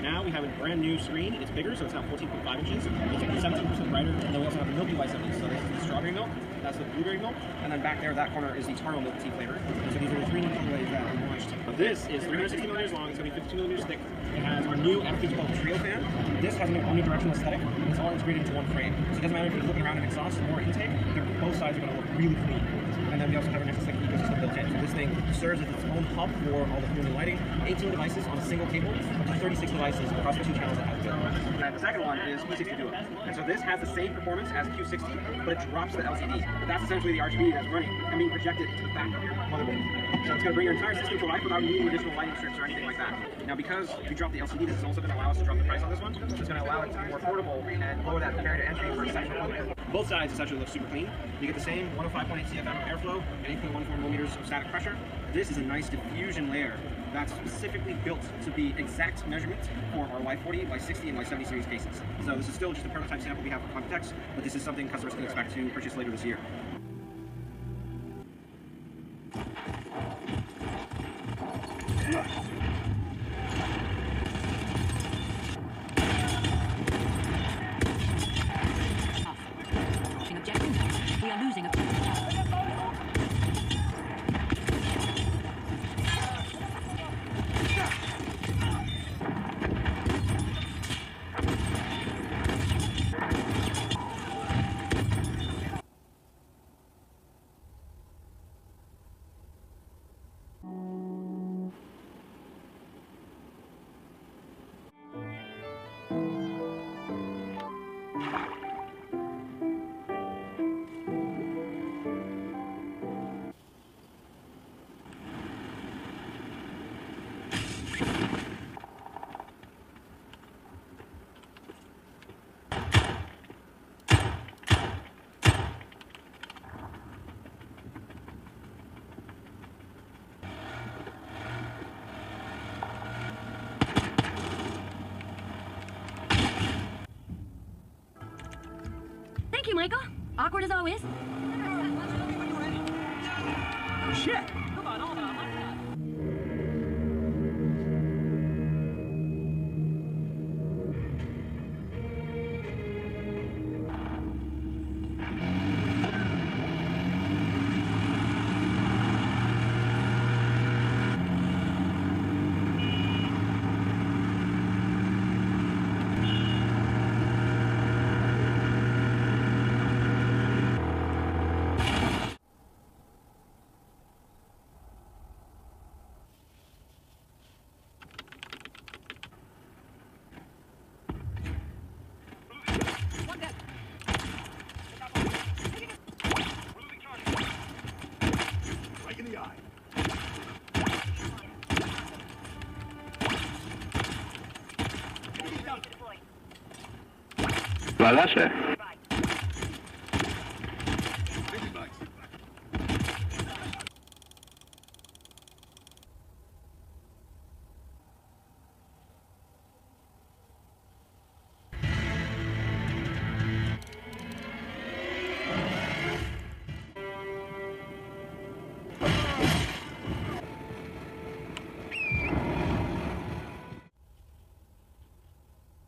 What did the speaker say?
Now we have a brand new screen. It's bigger, so it's now 14.5 inches. It's 17% brighter. And then we also have the Milky Way 70. So this is the strawberry milk, that's the blueberry milk, and then back there, that corner is the taro milk tea flavor. And so these are the three new colorways that we launched. But this is 360 millimeters long. It's going to be 52 millimeters thick. It has our new attitude called Trio fan. This has an omnidirectional aesthetic. And it's all integrated into one frame. So it doesn't matter if you're looking around at exhaust or intake. Both sides are going to look really clean. And then we also have our Nexus Link ecosystem built in. So this thing serves as its own hub for all the human lighting. 18 devices on a single cable, up to 36 devices across the two channels that have built. And the second one is P60 Duo. And so this has the same performance as Q60, but it drops the LCD. But that's essentially the RGB that's running and being projected to the back of your motherboard. So it's going to bring your entire system to life without needing additional lighting strips or anything like that. Now, because we dropped the LCD, this is also going to allow us to drop the price on this one. So it's going to allow it to be more affordable and lower that barrier to entry for essential. Both sides essentially look super clean. You get the same 105.8 CFM airflow and 8.14 millimeters of static pressure. This is a nice diffusion layer that's specifically built to be exact measurements for our Y40, Y60, and Y70 series cases. So this is still just a prototype sample we have for Computex, but this is something customers can expect to purchase later this year. We are losing a Thank you, Michael. Awkward as always. Shit! Come on, hold on. Well, that's it.